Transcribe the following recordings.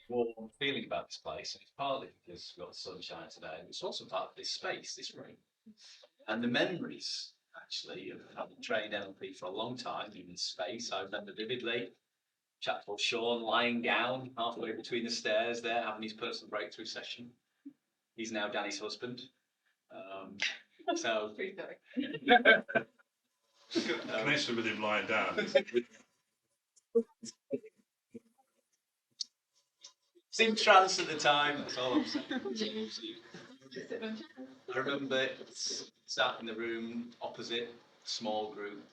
warm feeling about this place, and it's partly because we've got the sunshine today, and it's also part of this space, this room, and the memories actually of having trained NLP for a long time in this space. I remember vividly a chap called Sean lying down halfway between the stairs there, having his personal breakthrough session. He's now Danny's husband. So connection with him lying down. in trance at the time, that's all I'm saying. I remember sat in the room opposite, small group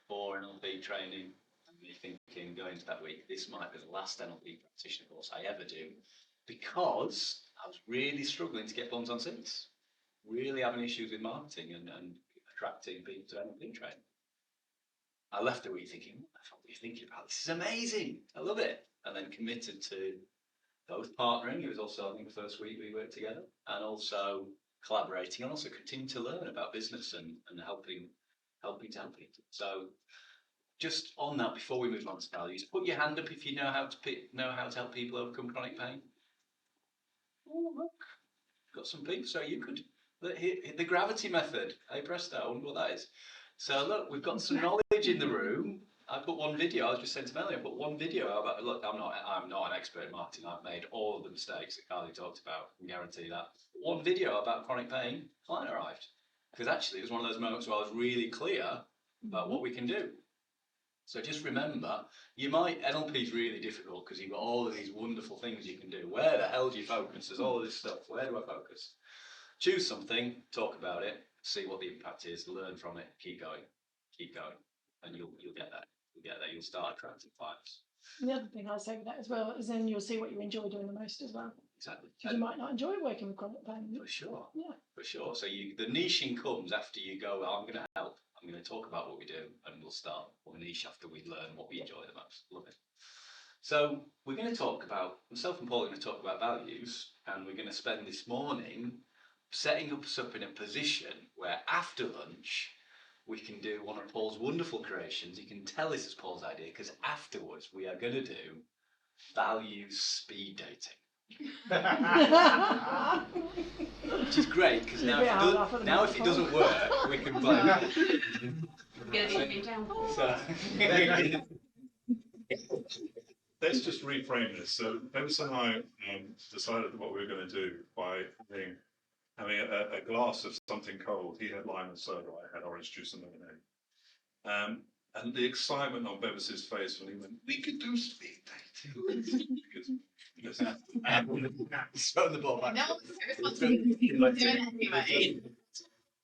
4 NLP training, and me thinking going into that week, this might be the last NLP practitioner course I ever do, because I was really struggling to get bums on seats, really having issues with marketing and attracting people to NLP training. I left the week thinking, what the fuck are you thinking about? This is amazing. I love it. And then committed to both partnering. It was also, I think, the first week we worked together, and also collaborating, and also continuing to learn about business and helping to help people. So just on that, before we move on to values, put your hand up if you know how to help people overcome chronic pain. Oh, look, got some people. So you could hit the gravity method. Hey presto, I wonder what that is. So look, we've got some knowledge in the room. I put one video. I was just sentimental. I put one video about. Look, I'm not an expert in marketing. I've made all of the mistakes that Carly talked about. I can guarantee that. One video about chronic pain. Client arrived, because actually it was one of those moments where I was really clear about what we can do. So just remember, NLP is really difficult because you've got all of these wonderful things you can do. Where the hell do you focus? There's all of this stuff. Where do I focus? Choose something, talk about it, see what the impact is, learn from it, keep going, and you'll get that. You'll get there. You'll start attracting clients. And the other thing I'd say with that as well is then you'll see what you enjoy doing the most as well. Exactly. Because you might not enjoy working with chronic pain. For sure. Yeah. For sure. So the niching comes after you go, well, I'm going to help. I'm going to talk about what we do, and we'll start our niche after we learn what we enjoy the most. Love it. So we're going to talk about, myself and Paul are going to talk about values, and we're going to spend this morning setting us up in a position where after lunch we can do one of Paul's wonderful creations. You can tell this is Paul's idea, because afterwards we are going to do values speed dating. Which is great, because now if it doesn't work, we can blame it. Let's just reframe this. So Dennis and I decided what we were going to do by having a glass of something cold. He had lime and soda, I had orange juice and lemonade. And the excitement on Bevis's face when he went, we could do speed dating. Because throw the ball back. No, it's anyway.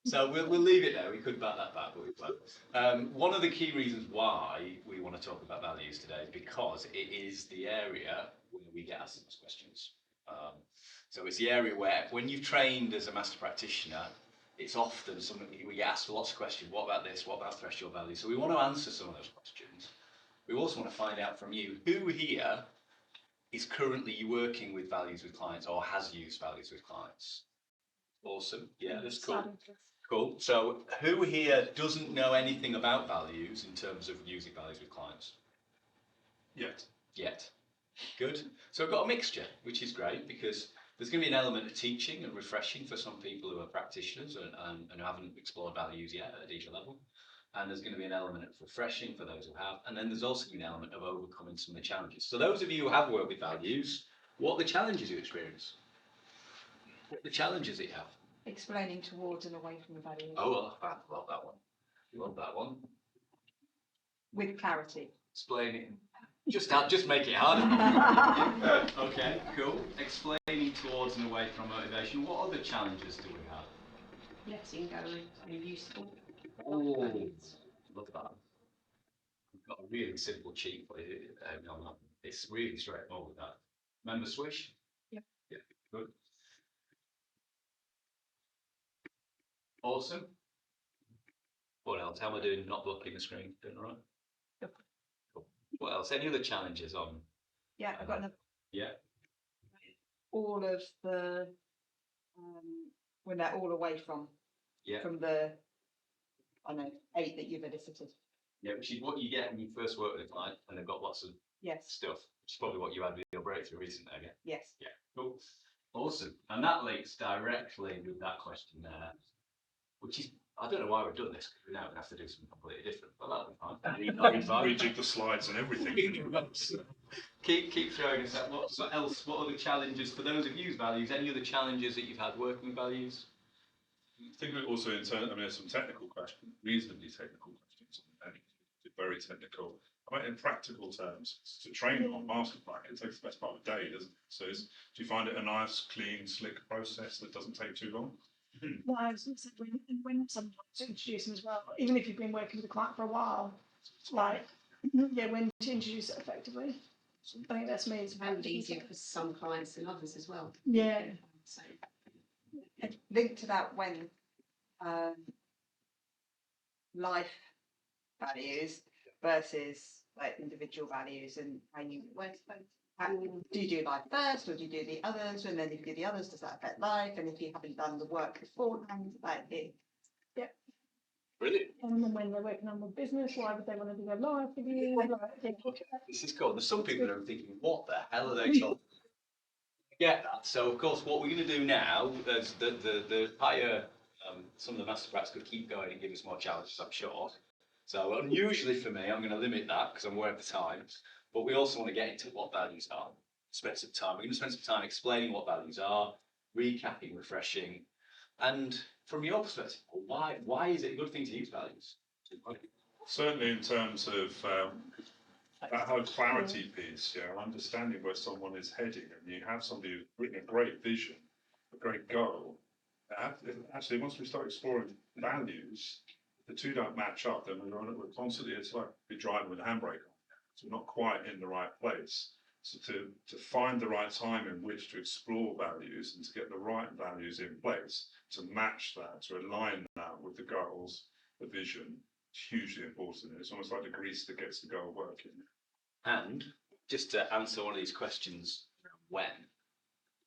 So we'll leave it there. We could bat that back, but we won't. One of the key reasons why we want to talk about values today is because it is the area where we get asked the most questions. So it's the area where, when you've trained as a master practitioner, it's often something we get asked lots of questions. What about this? What about threshold values? So we want to answer some of those questions. We also want to find out from you, who here is currently working with values with clients or has used values with clients? Awesome. Yeah, that's cool. Cool. So who here doesn't know anything about values in terms of using values with clients? Yet. Good. So we've got a mixture, which is great, because there's going to be an element of teaching and refreshing for some people who are practitioners and haven't explored values yet at a deeper level. And there's going to be an element of refreshing for those who have. And then there's also going to be an element of overcoming some of the challenges. So those of you who have worked with values, what are the challenges you experience? What are the challenges that you have? Explaining towards and away from the value. Oh, well, I love that one. You love that one. With clarity. Explain it. Just make it harder. Okay, cool. Explaining towards and away from motivation. What other challenges do we have? Letting go and useful. Oh, love that. We've got a really simple cheat for you. It's really straightforward. That. Remember swish? Yep. Yeah. Good. Awesome. What else? How am I doing? Not blocking the screen. Doing all right? Yep. Cool. What else? Any other challenges on? Yeah, I've got another. Yeah. All of the when they're all away from. Yeah. From the 8 that you've elicited. Yeah, which is what you get when you first work with a client and they've got lots of yes. stuff. Which is probably what you had with your breakthrough, isn't it? Again? Yes. Yeah. Cool. Awesome. And that links directly with that question there, which is, I don't know why we've done this, because we're now going to have to do something completely different, but that'll be fine. Rejig the slides and everything. keep throwing us at what else, what other challenges, for those of you values, any other challenges that you've had working with values? I think we also in turn, I mean, there's some technical questions, reasonably technical questions, and very technical. I mean, in practical terms, to train on master plan, it takes the best part of a day, doesn't it? So, do you find it a nice, clean, slick process that doesn't take too long? No, I was going to say when someone wants to introduce them as well, even if you've been working with a client for a while, like when to introduce it effectively. I think that's me. It's And easier for some clients than others as well. Yeah. So And linked to that, when life values versus like individual values, and how you do you do life first, or do you do the others? And then if you do the others, does that affect life? And if you haven't done the work beforehand, like it. Brilliant. And then when they're working on the business, why would they want to do their life with you? This is cool. There's some people that are thinking, what the hell are they talking? Get that. So of course, what we're going to do now is the higher, some of the master practice could keep going and give us more challenges, I'm sure. So unusually for me, I'm going to limit that because I'm aware of the time. But we also want to get into what values are. Spend some time. We're going to spend some time explaining what values are, recapping, refreshing, and from your perspective, why is it a good thing to use values? Certainly, in terms of that whole clarity piece, understanding where someone is heading, and you have somebody who's written a great vision, a great goal. Actually, once we start exploring values, the two don't match up. Then we're constantly, it's like you're driving with a handbrake on. So we're not quite in the right place. So to find the right time in which to explore values and to get the right values in place, to match that, to align that with the goals, the vision, it's hugely important. It's almost like the grease that gets the goal working. And just to answer one of these questions, when?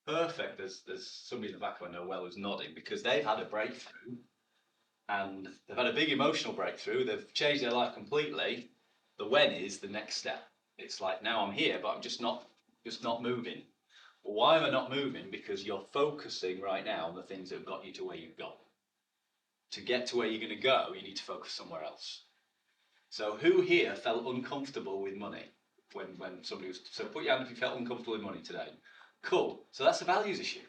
Perfect. There's somebody in the back who I know well who's nodding, because they've had a breakthrough and they've had a big emotional breakthrough. They've changed their life completely. The when is the next step. It's like, now I'm here, but I'm just not moving. Well, why am I not moving? Because you're focusing right now on the things that have got you to where you've got. To get to where you're going to go, you need to focus somewhere else. So who here felt uncomfortable with money? When somebody was, so put your hand if you felt uncomfortable with money today. Cool. So that's a values issue.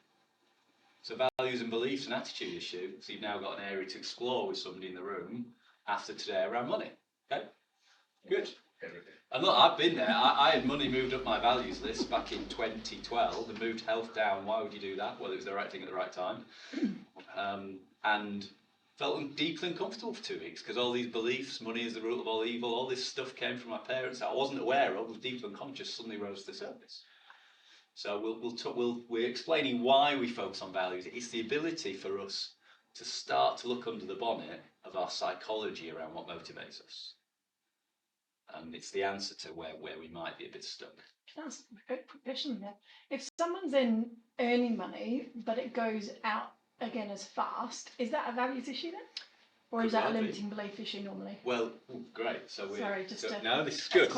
It's a values and beliefs and attitude issue. So you've now got an area to explore with somebody in the room after today around money. Okay? Good. And look, I've been there. I had money moved up my values list back in 2012 and moved health down. Why would you do that? Well, it was the right thing at the right time. And felt deeply uncomfortable for 2 weeks because all these beliefs, money is the root of all evil, all this stuff came from my parents that I wasn't aware of, was deeply unconscious, suddenly rose to the surface. So we're explaining why we focus on values. It's the ability for us to start to look under the bonnet of our psychology around what motivates us. And it's the answer to where we might be a bit stuck. Can I ask a quick question there? If someone's then earning money, but it goes out again as fast, is that a values issue then? Or is that a limiting belief issue normally? Well, great. So we're Sorry, just to, no, this is good.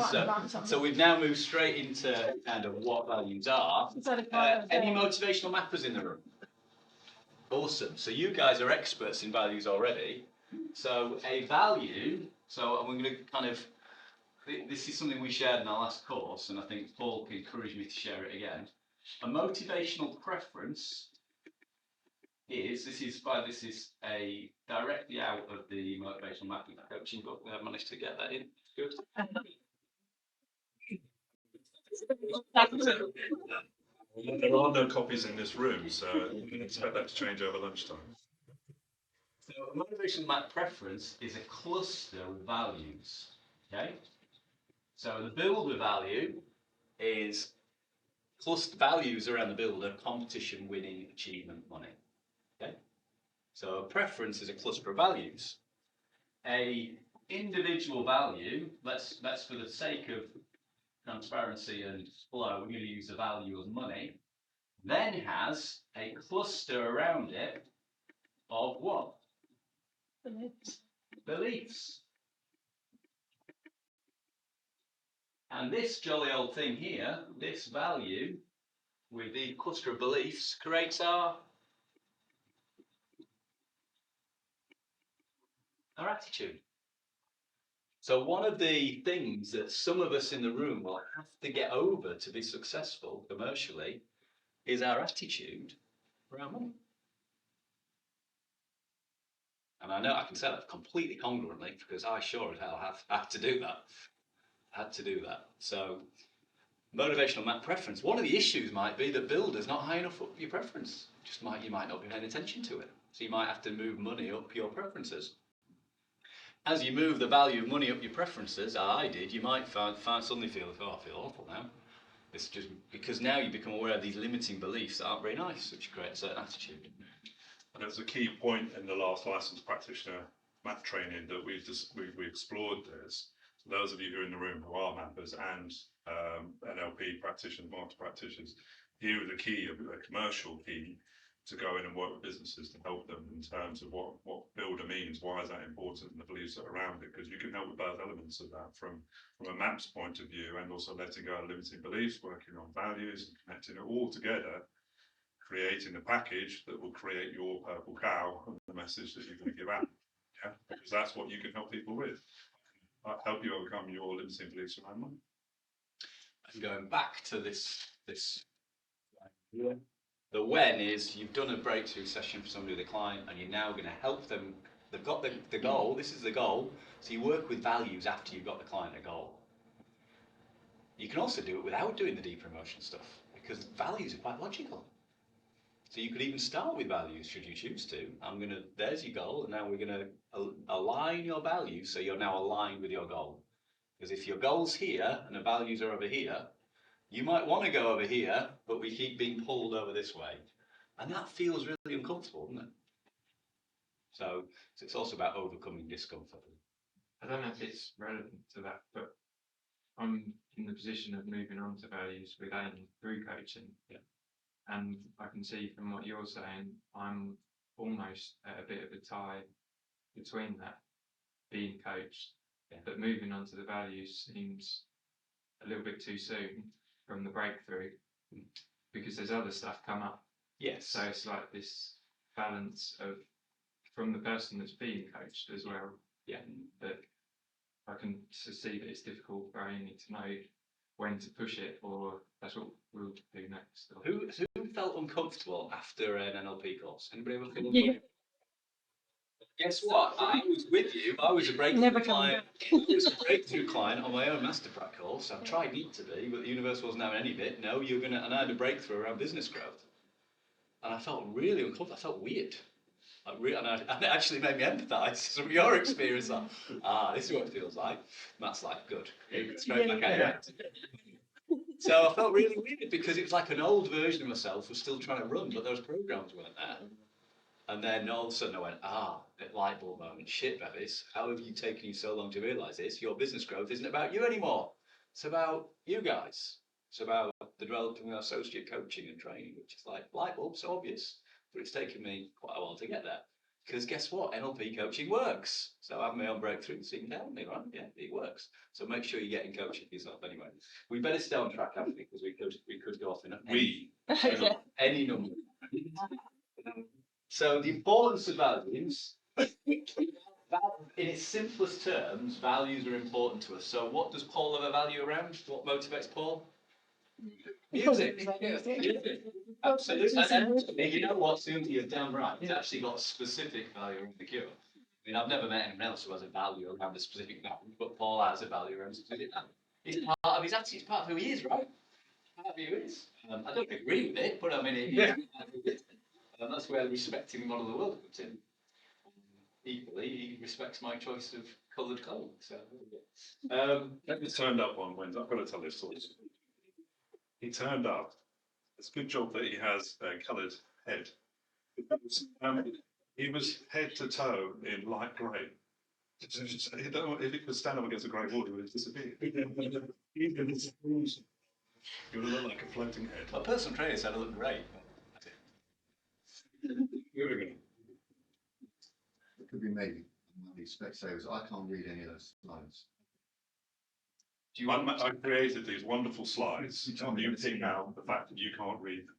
So we've now moved straight into kind of what values are. Any motivational mappers in the room? Awesome. So you guys are experts in values already. So a value. So we're going to kind of. This is something we shared in our last course, and I think Paul encouraged me to share it again. A motivational preference is a directly out of the motivational mapping coaching book. We have managed to get that in. Good. There are no copies in this room, so we can expect that to change over lunchtime. So a motivational map preference is a cluster of values. Okay. So the builder value is cluster values around the builder: competition, winning, achievement, money. Okay. So a preference is a cluster of values. A individual value, let's for the sake of transparency and flow, we're going to use the value of money, then has a cluster around it of what? Beliefs. And this jolly old thing here, this value with the cluster of beliefs, creates our attitude. So one of the things that some of us in the room will have to get over to be successful commercially is our attitude for our money. And I know I can say that completely congruently because I sure as hell have had to do that. So motivational map preference. One of the issues might be that builder's not high enough up your preference. You might not be paying attention to it. So you might have to move money up your preferences. As you move the value of money up your preferences, I did, you might suddenly feel, oh, I feel awful now. It's just because now you become aware of these limiting beliefs that aren't very nice, which create a certain attitude. And there's a key point in the last licensed practitioner map training that we explored this. So those of you who are in the room who are mappers and NLP practitioners, master practitioners, here is the key, a commercial key, to go in and work with businesses to help them in terms of what builder means, why is that important, and the beliefs that are around it, because you can help with both elements of that from a maps point of view and also letting go of limiting beliefs, working on values and connecting it all together, creating a package that will create your purple cow and the message that you're going to give out. Yeah, because that's what you can help people with. Help you overcome your limiting beliefs around money. And going back to this the when is you've done a breakthrough session for somebody with a client and you're now going to help them. They've got the goal, this is the goal. So you work with values after you've got the client a goal. You can also do it without doing the deeper emotion stuff because values are quite logical. So you could even start with values should you choose to. There's your goal, and now we're going to align your values so you're now aligned with your goal. Because if your goal's here and the values are over here, you might want to go over here, but we keep being pulled over this way. And that feels really uncomfortable, doesn't it? So it's also about overcoming discomfort. I don't know if it's relevant to that, but I'm in the position of moving on to values with Aim through coaching. Yeah. And I can see from what you're saying, I'm almost at a bit of a tie between that, being coached, but moving on to the values seems a little bit too soon from the breakthrough because there's other stuff come up. Yes. So it's like this balance of from the person that's being coached as well. Yeah. That I can see that it's difficult for Amy to know when to push it, or that's what we'll do next. Who felt uncomfortable after an NLP course? Anybody ever feel uncomfortable? Guess what? I was with you. I was a breakthrough client. I was a breakthrough client on my own master prac course. I've tried not to be, but the universe wasn't having any bit. No, you're gonna. And I had a breakthrough around business growth, and I felt really uncomfortable. I felt weird. And it actually made me empathise from your experience. Like, this is what it feels like. Matt's like, good. Straight back at you. So I felt really weird because it was like an old version of myself was still trying to run, but those programs weren't there. And then all of a sudden I went, light bulb moment. Shit, Bevis, how have you taken you so long to realise this? Your business growth isn't about you anymore. It's about you guys. It's about the developing associate coaching and training, which is like light bulb, so obvious. But it's taken me quite a while to get there. Because guess what? NLP coaching works. So I have my own breakthrough, so you can tell me, right? Yeah, it works. So make sure you're getting coaching yourself anyway. We better stay on track, haven't we? Because we could go off in any number. So the importance of values, in its simplest terms, values are important to us. So what does Paul have a value around? What motivates Paul? Music. Absolutely. And you know what, Susie, you're damn right. It's actually got a specific value around the cure. I mean, I've never met anyone else who has a value around a specific value, but Paul has a value around a specific value. It's part of his attitude, it's part of who he is, right? Part of who he is. I don't agree with it, but I mean, that's where respecting the model of the world comes in. Equally, he respects my choice of coloured clothing. So, He turned up on Wednesday. I've got to tell this story. He turned up. It's a good job that he has a coloured head. He was head to toe in light grey. If he could stand up against a grey wall, he would have disappeared. He would look like a floating head. a personal trainer said I look great. Moving It could be me. I'm one of these specsavers. I can't read any of those lines. Do you want? I created these wonderful slides, and you pick out the fact that you can't read them.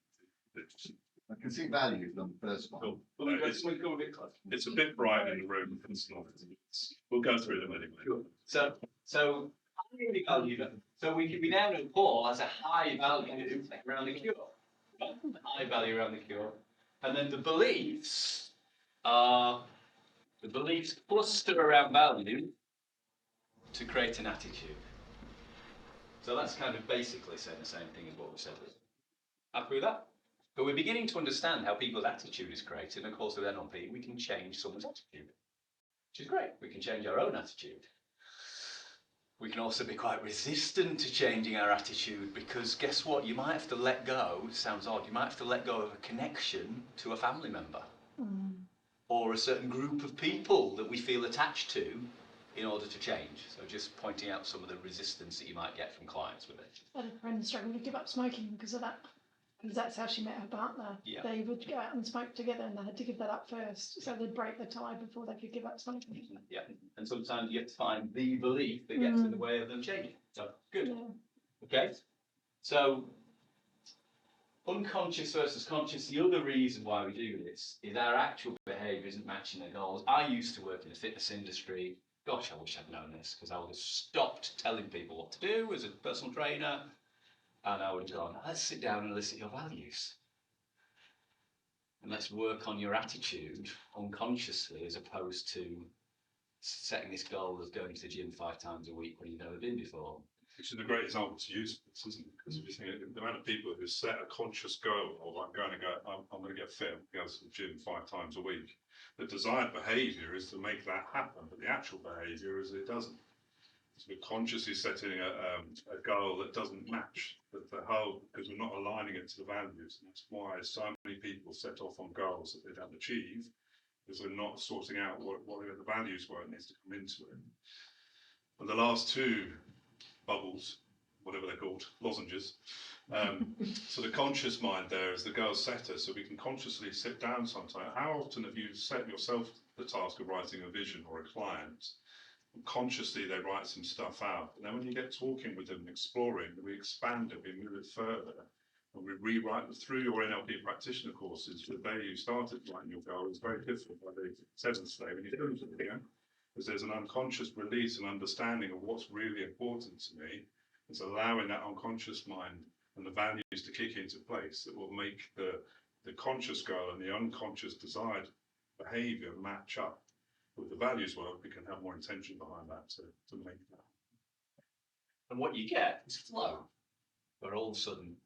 I can see values on the first one. Cool. Well, we go a bit closer. It's a bit bright in the room. We'll go through them anyway. Sure. So highly value. So we now know Paul has a high value around the cure. High value around the cure. And then the beliefs cluster around value to create an attitude. So that's kind of basically saying the same thing as what we said. Happy with that? But we're beginning to understand how people's attitude is created, and of course with NLP we can change someone's attitude, which is great. We can change our own attitude. We can also be quite resistant to changing our attitude, because guess what? You might have to let go, it sounds odd, you might have to let go of a connection to a family member or a certain group of people that we feel attached to in order to change. So just pointing out some of the resistance that you might get from clients with it. I had a friend struggle to give up smoking because of that. Because that's how she met her partner. Yeah. They would go out and smoke together, and they had to give that up first. So they'd break the tie before they could give up smoking. Yeah, and sometimes you have to find the belief that gets in the way of them changing. So, good. Yeah. Okay, so unconscious versus conscious. The other reason why we do this is our actual behaviour isn't matching their goals. I used to work in the fitness industry. Gosh, I wish I'd known this, because I would have stopped telling people what to do as a personal trainer, and I would have gone, let's sit down and listen to your values. And let's work on your attitude unconsciously, as opposed to setting this goal of going to the gym 5 times a week when you've never been before. Which is a great example to use for this, isn't it? Because if you think the amount of people who set a conscious goal of I'm going to get fit, go to the gym 5 times a week. The desired behaviour is to make that happen, but the actual behaviour is it doesn't. So we're consciously setting a goal that doesn't match the whole, because we're not aligning it to the values. And that's why so many people set off on goals that they don't achieve, because they're not sorting out what the values were and needs to come into it. But the last 2 bubbles, whatever they're called, lozenges. So the conscious mind there is the goal setter, so we can consciously sit down sometime. How often have you set yourself the task of writing a vision or a client? Consciously they write some stuff out, and then when you get talking with them and exploring, we expand it, we move it further, and we rewrite through your NLP practitioner courses. The day you started writing your goal is very different by the 7th day when you finish it again, because there's an unconscious release and understanding of what's really important to me. It's allowing that unconscious mind and the values to kick into place that will make the conscious goal and the unconscious desired behaviour match up with the values work. We can have more intention behind that to make that. And what you get is flow, where all of a sudden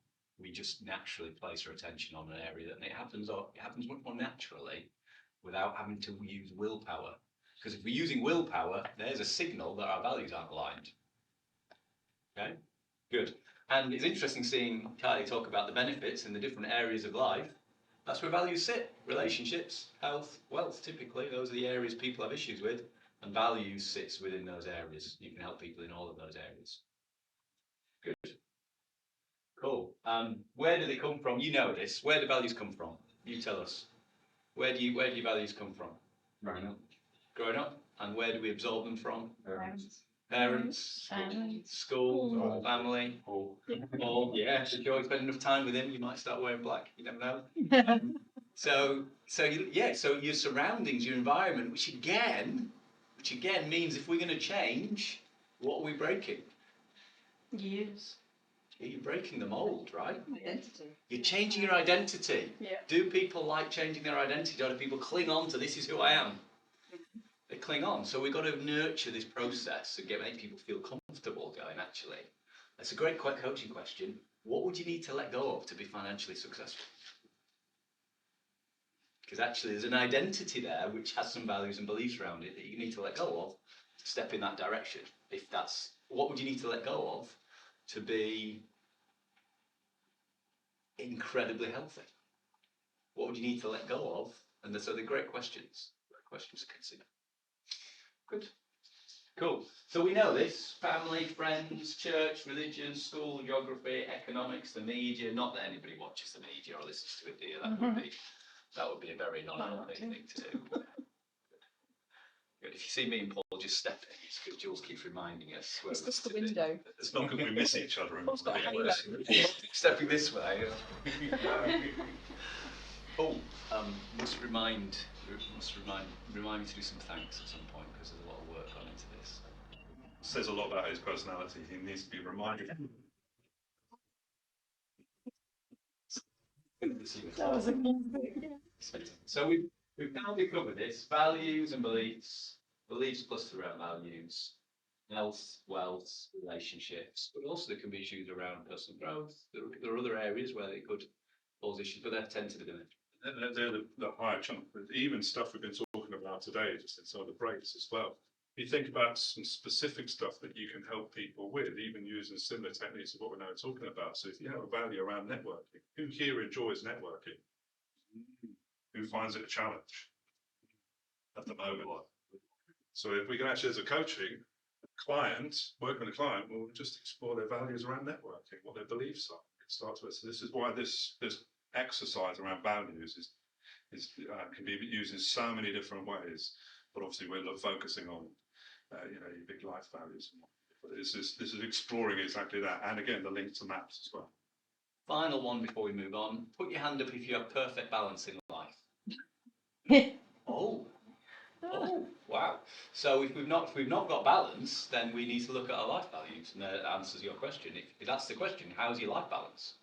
we just naturally place our attention on an area, and it happens much more naturally without having to use willpower. Because if we're using willpower, there's a signal that our values aren't aligned. Okay, good. And it's interesting seeing Kylie talk about the benefits in the different areas of life. That's where values sit. Relationships, health, wealth, typically, those are the areas people have issues with, and values sits within those areas. You can help people in all of those areas. Good. Cool. Where do they come from? You know this. Where do values come from? You tell us. Where do your values come from? Growing up. Growing up. And where do we absorb them from? Parents. Parents, school, family, all. Yeah, if you spend enough time with him, you might start wearing black. You never know. So your surroundings, your environment, which again means if we're going to change, what are we breaking? Years. You're breaking the mold, right? Identity. You're changing your identity. Yeah. Do people like changing their identity, or do people cling on to this is who I am? They cling on. So we've got to nurture this process and make people feel comfortable going, actually. That's a great coaching question. What would you need to let go of to be financially successful? Because actually there's an identity there which has some values and beliefs around it that you need to let go of to step in that direction. What would you need to let go of to be incredibly healthy? What would you need to let go of? And so they're great questions. Great questions to consider. Good. Cool. So we know this: family, friends, church, religion, school, geography, economics, the media. Not that anybody watches the media or listens to it, do you? That would be a very non-NLP thing to do. If you see me and Paul just stepping, it's because Jules keeps reminding us. It's just the window. It's not because we miss each other. And Paul's got a halo. Stepping this way. Oh, remind me to do some thanks at some point because there's a lot of work gone into this. says a lot about his personality. He needs to be reminded. That was a good bit, yeah. So we've now covered this: values and beliefs, beliefs plus around values, health, wealth, relationships, but also there can be issues around personal growth. There are other areas where they could cause issues, but they tend to be They're the higher chunk, but even stuff we've been talking about today, just in some of the breaks as well. If you think about some specific stuff that you can help people with, even using similar techniques of what we're now talking about. So if you have a value around networking, who here enjoys networking? Who finds it a challenge at the moment? So if we can actually, as a coaching client, work with a client, we'll just explore their values around networking, what their beliefs are. It starts with. So this is why this exercise around values can be used in so many different ways. But obviously, we're focusing on your big life values. But this is exploring exactly that, and again, the link to maps as well. Final one before we move on. Put your hand up if you have perfect balance in life. Oh, wow. So if we've not got balance, then we need to look at our life values, and that answers your question. If that's the question, how's your life balance?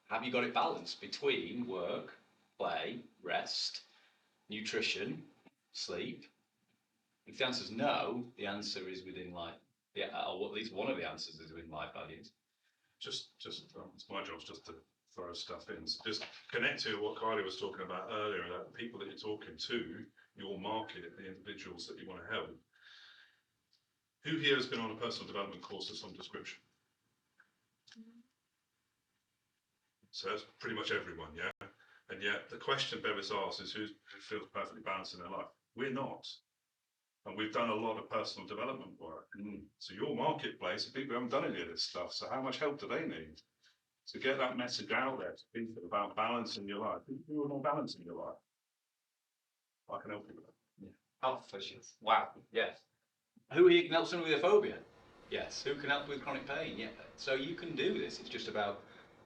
Have you got it balanced between work, play, rest, nutrition, sleep? If the answer is no, the answer is within life. Yeah, or at least one of the answers is within life values. Just it's my job just to throw stuff in. So just connect to what Kylie was talking about earlier, about the people that you're talking to, your market, the individuals that you want to help. Who here has been on a personal development course of some description? So that's pretty much everyone, yeah? And yet the question Bevis asks is who feels perfectly balanced in their life? We're not. And we've done a lot of personal development work. So your marketplace, people haven't done any of this stuff. So how much help do they need? To get that message out there to people about balance in your life. Who want more balance in your life? I can help you with that. Yeah. Health issues. Wow. Yes. Who here can help someone with a phobia? Yes. Who can help with chronic pain? Yeah. So you can do this. It's just about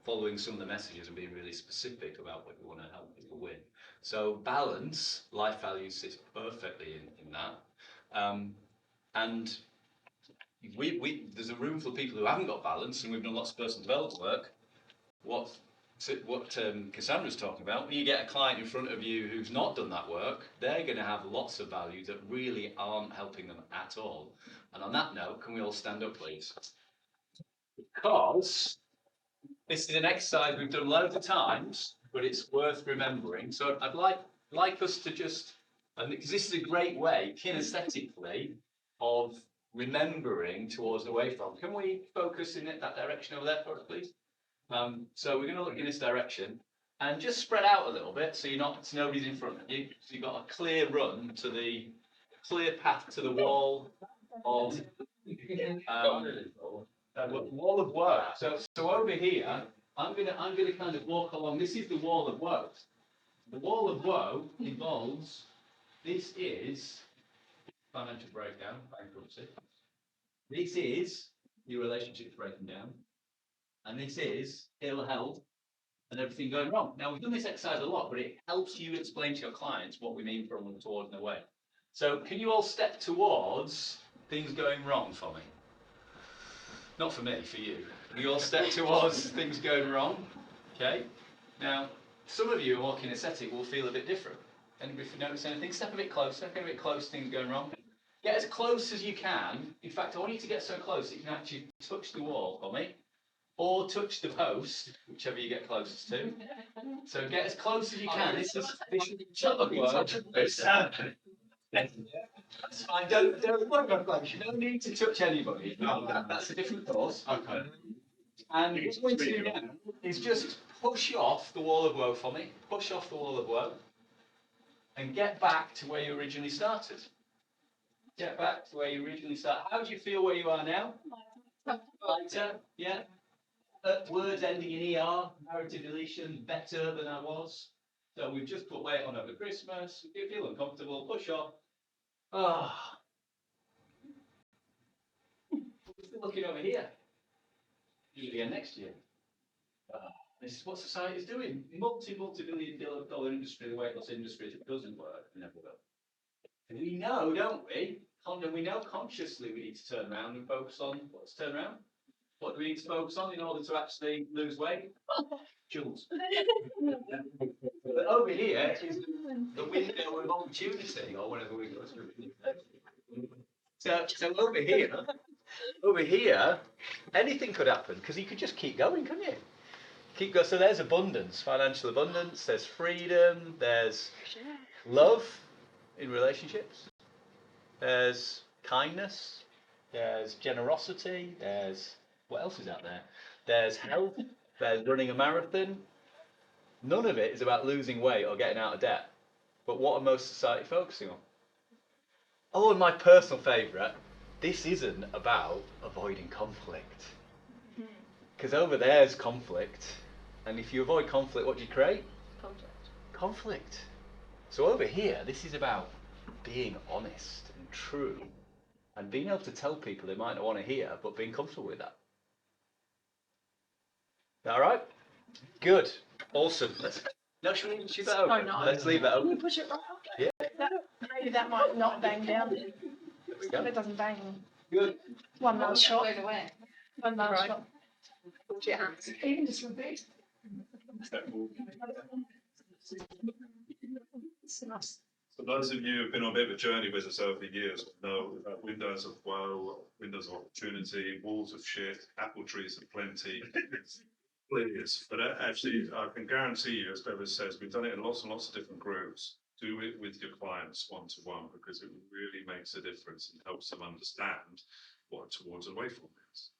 following some of the messages and being really specific about what you want to help people with. So balance, life values sits perfectly in that. And there's a room full of people who haven't got balance, and we've done lots of personal development work. What Cassandra's talking about, when you get a client in front of you who's not done that work, they're going to have lots of values that really aren't helping them at all. And on that note, can we all stand up, please? Because this is an exercise we've done loads of times, but it's worth remembering. So I'd like us to just, and because this is a great way, kinesthetically, of remembering towards the way from. Can we focus in that direction over there for us, please? So we're going to look in this direction and just spread out a little bit so nobody's in front of you. So you've got a clear run to the clear path to the wall of wall of woe. So over here, I'm gonna kind of walk along. This is the wall of woe. The wall of woe involves. This is financial breakdown, bankruptcy. This is your relationships breaking down. And this is ill health and everything going wrong. Now, we've done this exercise a lot, but it helps you explain to your clients what we mean from towards and away. So can you all step towards things going wrong for me? Not for me, for you. Can you all step towards things going wrong? Okay. Now, some of you who are kinesthetic will feel a bit different. And if you notice anything, step a bit closer, get a bit close, things going wrong. Get as close as you can. In fact, I want you to get so close that you can actually touch the wall for me. Or touch the post, whichever you get closest to. So get as close as you can. This is shut the word. That's fine. Don't worry about close. You don't need to touch anybody. No, that's a different course. Okay. And what I'm going to do now is just push off the wall of woe for me. Push off the wall of woe. And get back to where you originally started. Get back to where you originally started. How do you feel where you are now? Lighter? Yeah. Words ending in ER, narrative deletion, better than I was. So we've just put weight on over Christmas. If you feel uncomfortable, push off. Still looking over here. You'll be here next year. This is what society is doing. Multi-billion dollar industry, the weight loss industry. If it doesn't work, it never will. And we know, don't we? We know consciously we need to turn around and focus on what's turn around. What do we need to focus on in order to actually lose weight? Joules. But over here is the window of opportunity, or whatever we go through. So over here, anything could happen because you could just keep going, couldn't you? Keep going. So there's abundance, financial abundance. There's freedom. There's love in relationships. There's kindness. There's generosity. There's what else is out there? There's health. There's running a marathon. None of it is about losing weight or getting out of debt. But what are most society focusing on? Oh, and my personal favourite, this isn't about avoiding conflict. Because over there's conflict. And if you avoid conflict, what do you create? Conflict. So over here, this is about being honest and true. And being able to tell people they might not want to hear, but being comfortable with that. Is that all right? Good. Awesome. No, should we leave that open? Oh, no. Let's leave that Can you open. push it right up? Yeah. Maybe that might not bang down. There we go. If it doesn't bang. Good. One last shot. Blown away. One last Right. shot. Hold your hands. Even just repeat. It's nice. For those of you who've been on a bit of a journey with us over the years, know about windows of woe, windows of opportunity, walls of shit, apple trees of plenty. Please, but actually, I can guarantee you, as Bevis says, we've done it in lots and lots of different groups. Do it with your clients one-to-one because it really makes a difference and helps them understand what towards and away from is.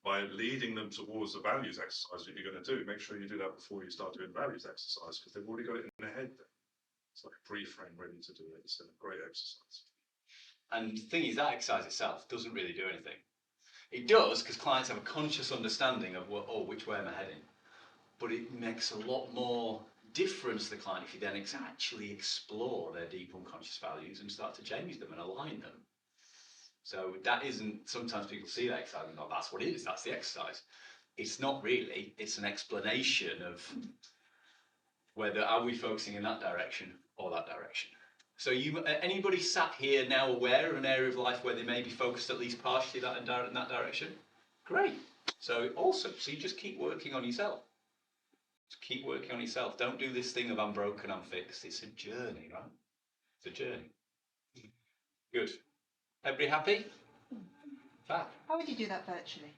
By leading them towards the values exercise that you're going to do, make sure you do that before you start doing the values exercise because they've already got it in their head then. It's like a pre-frame ready to do it. It's a great exercise. And the thing is, that exercise itself doesn't really do anything. It does because clients have a conscious understanding of which way am I heading. But it makes a lot more difference to the client if you then actually explore their deep unconscious values and start to change them and align them. So that isn't, sometimes people see that exercise and go, that's what it is, that's the exercise. It's not really, it's an explanation of whether are we focusing in that direction or that direction. So anybody sat here now aware of an area of life where they may be focused at least partially in that direction? Great. So awesome. So you just keep working on yourself. Just keep working on yourself. Don't do this thing of I'm broken, I'm fixed. It's a journey, right? It's a journey. Good. Everybody happy? Fab. How would you do that virtually?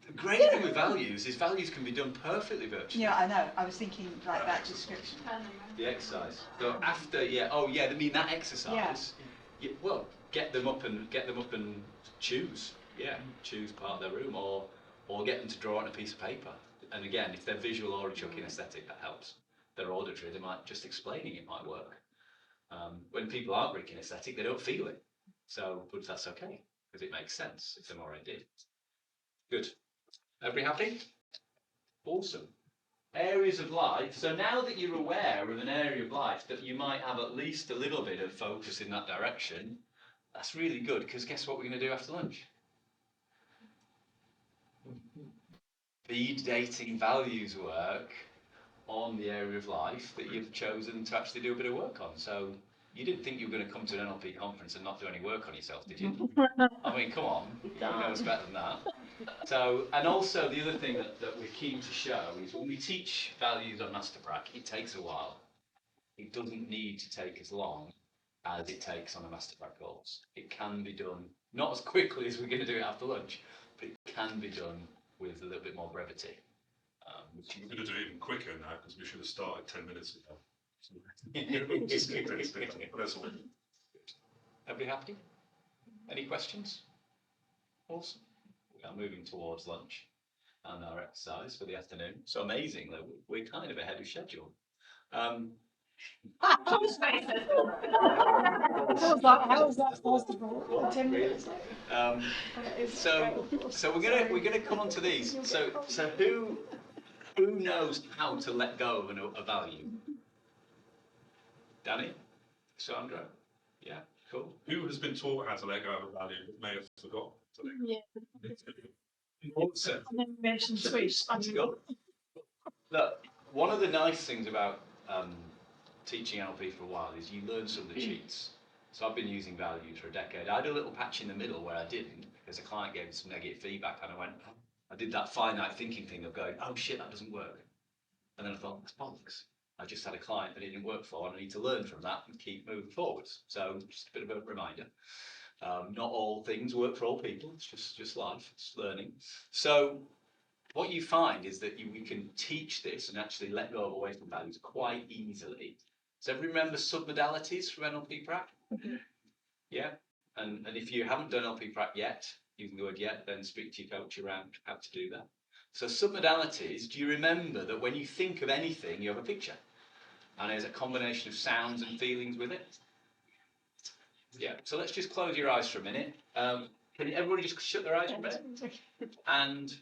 The great thing with values is values can be done perfectly virtually. Yeah, I know. I was thinking like that description. The exercise. So after, I mean that exercise. Yeah. Well, get them up and choose. Yeah, choose part of their room, or get them to draw on a piece of paper. And again, if they're visual or kinesthetic, that helps. If they're auditory, they might just explaining it might work. When people aren't very kinesthetic, they don't feel it. So, but that's okay because it makes sense if they're more ideal. Good. Everybody happy? Awesome. Areas of life. So now that you're aware of an area of life that you might have at least a little bit of focus in that direction, that's really good because guess what we're going to do after lunch? Speed dating values work on the area of life that you've chosen to actually do a bit of work on. So you didn't think you were going to come to an NLP conference and not do any work on yourself, did you? I mean, come on, you know it's better than that. So, and also the other thing that we're keen to show is when we teach values on MasterPrac, it takes a while. It doesn't need to take as long as it takes on a MasterPrac course. It can be done, not as quickly as we're going to do it after lunch, but it can be done with a little bit more brevity. We're going to do it even quicker now because we should have started 10 minutes ago. That's all. Everybody happy? Any questions? Awesome. We are moving towards lunch and our exercise for the afternoon. So amazing that we're kind of ahead of schedule. How was that possible? 10 minutes. So we're gonna come on to these. So who knows how to let go of a value? Danny? Sandra? Yeah, cool. Who has been taught how to let go of a value but may have forgotten? Yeah. Awesome. And then you mentioned Swiss. Look, one of the nice things about teaching NLP for a while is you learn some of the cheats. So I've been using values for a decade. I had a little patch in the middle where I didn't because a client gave me some negative feedback and I went, I did that finite thinking thing of going, oh shit, that doesn't work. And then I thought, that's bollocks. I just had a client that it didn't work for and I need to learn from that and keep moving forwards. So just a bit of a reminder. Not all things work for all people. It's just life, it's learning. So what you find is that we can teach this and actually let go of away from values quite easily. So remember submodalities from NLP Prac? Yeah. And if you haven't done NLP Prac yet, using the word yet, then speak to your coach around how to do that. So submodalities, do you remember that when you think of anything, you have a picture? And there's a combination of sounds and feelings with it? Yeah. So let's just close your eyes for a minute. Can everybody just shut their eyes for a minute? And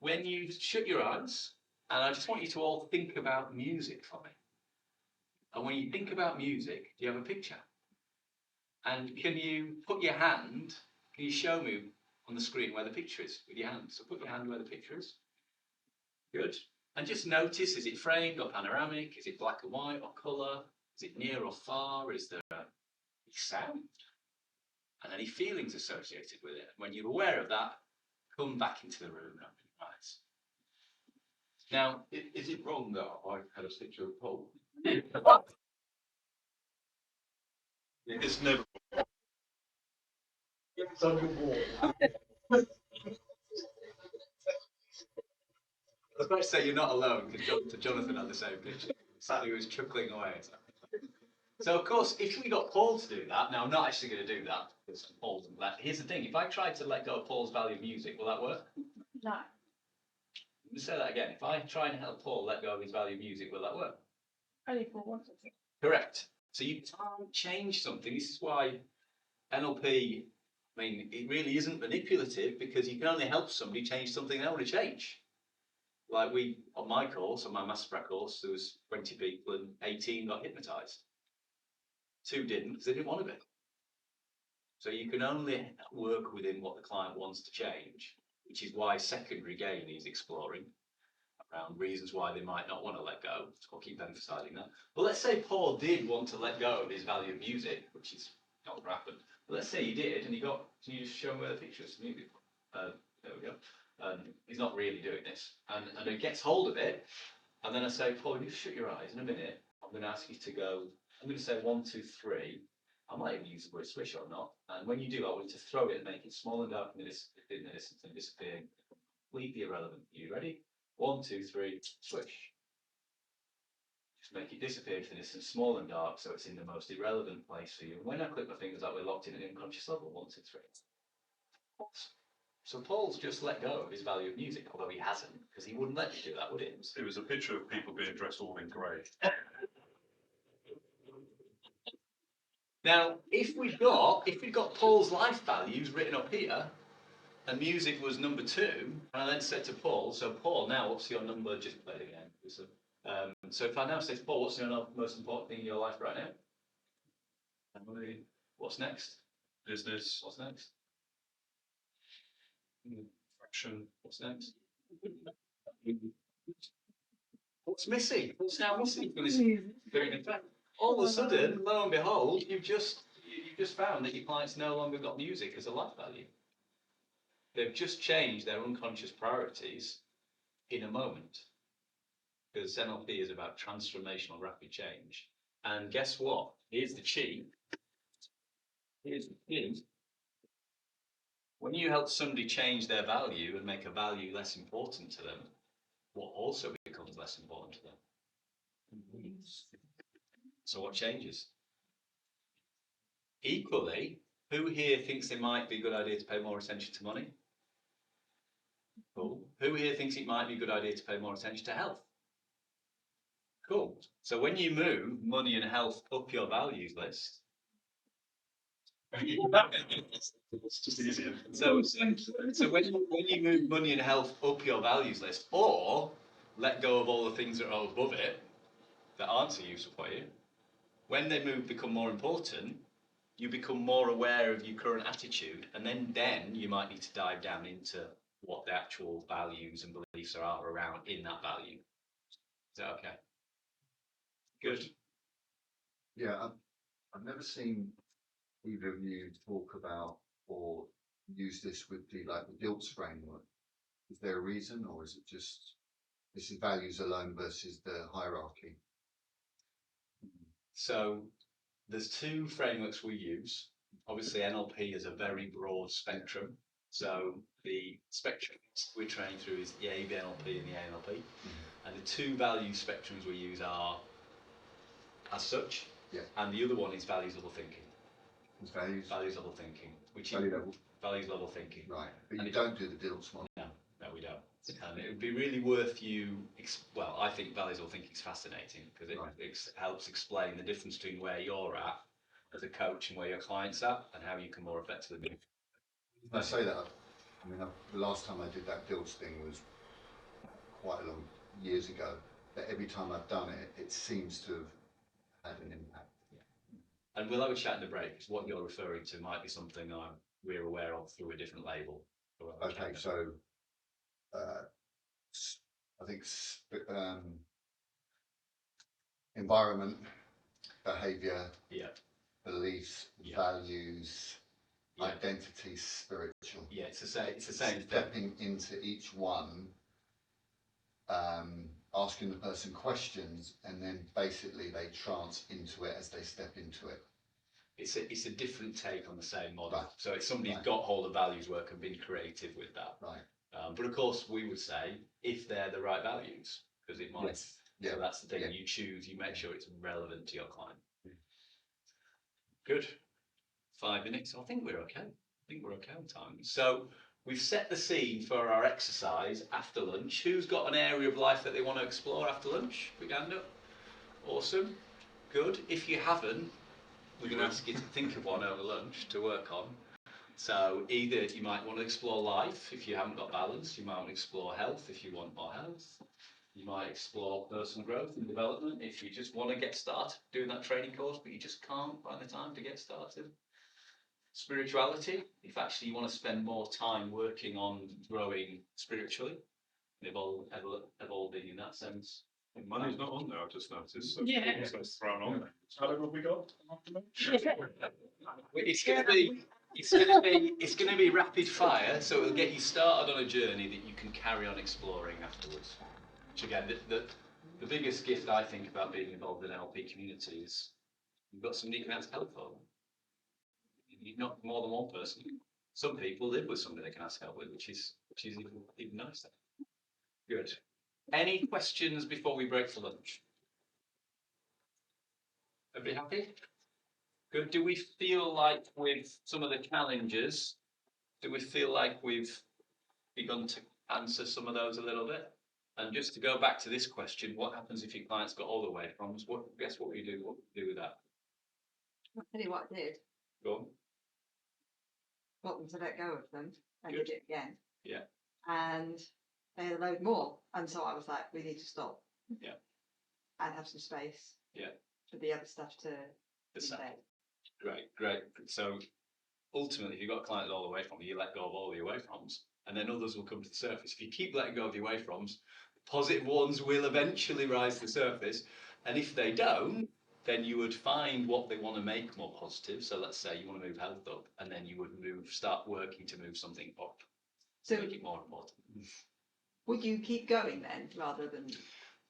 when you shut your eyes, and I just want you to all think about music for me. And when you think about music, do you have a picture? And can you put your hand, can you show me on the screen where the picture is with your hand? So put your hand where the picture is. Good. And just notice, is it framed or panoramic? Is it black and white or colour? Is it near or far? Is there a sound? And any feelings associated with it? When you're aware of that, come back into the room and open your eyes. Now, Is it wrong that I had a picture of Paul? It's never. It's on your wall. I was about to say you're not alone because Jonathan had the same picture. Sadly, he was chuckling away. So, of course, if we got Paul to do that, now I'm not actually going to do that because Paul doesn't let. Here's the thing: if I tried to let go of Paul's value of music, will that work? No. Let me say that again. If I try and help Paul let go of his value of music, will that work? Only for one thing. Correct. So you can't change something. This is why NLP, I mean, it really isn't manipulative because you can only help somebody change something they want to change. Like on my course, on my Master Prac course, there was 20 people and 18 got hypnotised. 2 didn't because they didn't want to be. So you can only work within what the client wants to change, which is why secondary gain is exploring around reasons why they might not want to let go. So I'll keep emphasising that. But let's say Paul did want to let go of his value of music, which is not what happened. But let's say he did, and can you just show me where the picture is? There we go. He's not really doing this. And he gets hold of it, and then I say, Paul, you shut your eyes in a minute. I'm going to ask you to go, I'm going to say 1, 2, 3. I might even use the word swish or not. And when you do, I want you to throw it and make it small and dark in the distance and disappear. Completely irrelevant. You ready? 1, 2, 3, swish. Just make it disappear to the distance, small and dark, so it's in the most irrelevant place for you. And when I click my fingers like we're locked in an unconscious level, 1, 2, 3. So Paul's just let go of his value of music, although he hasn't, because he wouldn't let me do that, would he? It was a picture of people being dressed all in grey. Now, if we'd got Paul's life values written up here, and music was number 2, and I then said to Paul, so Paul, now what's your number? Just play it again. So if I now say to Paul, what's your most important thing in your life right now? What's next? Business, What's next? action. What's next? What's missing? What's now missing from this? In fact, all of a sudden, lo and behold, you've just found that your clients no longer got music as a life value. They've just changed their unconscious priorities in a moment. Because NLP is about transformational rapid change. And guess what? Here's the cheat. Here's the thing. When you help somebody change their value and make a value less important to them, what also becomes less important to them? So what changes? Equally, who here thinks it might be a good idea to pay more attention to money? Cool. Who here thinks it might be a good idea to pay more attention to health? Cool. So when you move money and health up your values list, It's just easier. so when you move money and health up your values list, or let go of all the things that are above it that aren't so useful for you, when they become more important, you become more aware of your current attitude, and then you might need to dive down into what the actual values and beliefs are around in that value. Is that okay? Good. Yeah, I've never seen either of you talk about or use this with the DILTS framework. Is there a reason, or is it just this is values alone versus the hierarchy? So there's two frameworks we use. Obviously, NLP is a very broad spectrum. So the spectrum we're training through is the ABNLP and the ANLP. And the two value spectrums we use are as such, and the other one is values level thinking. It's values. Values level thinking, which Value is level. values level thinking. Right, but you don't do the DILTS model. No, we don't. And it would be really worth you. Well, I think values level thinking is fascinating because it helps explain the difference between where you're at as a coach and where your client's at, and how you can more effectively move. I say that. I mean, the last time I did that DILTS thing was quite a long years ago. But every time I've done it, it seems to have had an impact. And we'll have a chat in the break, because what you're referring to might be something we're aware of through a different label. Okay, so I think environment, behaviour, beliefs, values, identity, spiritual. Yeah, it's the same thing. Stepping into each one, asking the person questions, and then basically they trance into it as they step into it. It's a different take on the same model. Right. So it's somebody's got hold of values work and been creative with that. Right. But of course, we would say if they're the right values, because it might. Yes. Yeah. So that's the thing. You choose. You make sure it's relevant to your client. Good. 5 minutes. I think we're okay. I think we're okay on time. So we've set the scene for our exercise after lunch. Who's got an area of life that they want to explore after lunch? Put your hand up. Awesome. Good. If you haven't, we're going to ask you to think of one over lunch to work on. So either you might want to explore life if you haven't got balance. You might want to explore health if you want more health. You might explore personal growth and development if you just want to get started doing that training course, but you just can't find the time to get started. Spirituality, if actually you want to spend more time working on growing spiritually and evolving in that sense. Money's not on there, I've just noticed. So Yeah. it's thrown on there. How long have we got? It's going to be rapid fire, so it'll get you started on a journey that you can carry on exploring afterwards. Which again, the biggest gift I think about being involved in NLP community is you've got somebody you can ask help for. You're not more than one person. Some people live with somebody they can ask help with, which is even nicer. Good. Any questions before we break for lunch? Everybody happy? Good. Do we feel like with some of the challenges, do we feel like we've begun to answer some of those a little bit? And just to go back to this question, what happens if your client's got all the way from us? Guess what we do? What we do with that? I'll tell you what I did. Go on. Got them to let go of them and Good. did it again. Yeah. And they had a load more. And so I was like, we need to stop. Yeah. And have some space. Yeah. For the other stuff to Great. So ultimately, if you've got a client all the way from you let go of all the away froms, and then others will come to the surface. If you keep letting go of the away froms, positive ones will eventually rise to the surface. And if they don't, then you would find what they want to make more positive. So let's say you want to move health up, and then you would start working to move something up. So make it more important. Would you keep going then rather than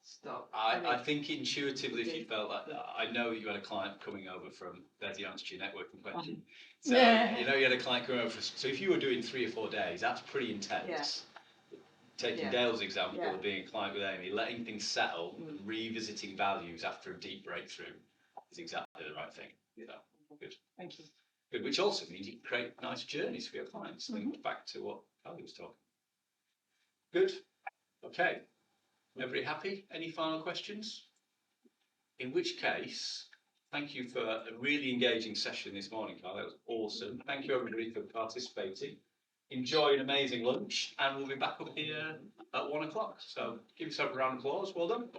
stop? I think intuitively, if you felt like that, I know you had a client coming over from, there's the answer to your networking question. So, you know, you had a client coming over, so if you were doing 3 or 4 days, that's pretty intense. Taking Dale's example of being a client with Amy, letting things settle, revisiting values after a deep breakthrough is exactly the right thing. You know, good. Thank you. Good, which also means you can create nice journeys for your clients. Link back to what Callie was talking. Good. Okay. Everybody happy? Any final questions? In which case, thank you for a really engaging session this morning, Carl. That was awesome. Thank you everybody for participating. Enjoy an amazing lunch, and we'll be back up here at 1 o'clock. So give yourself a round of applause. Well done.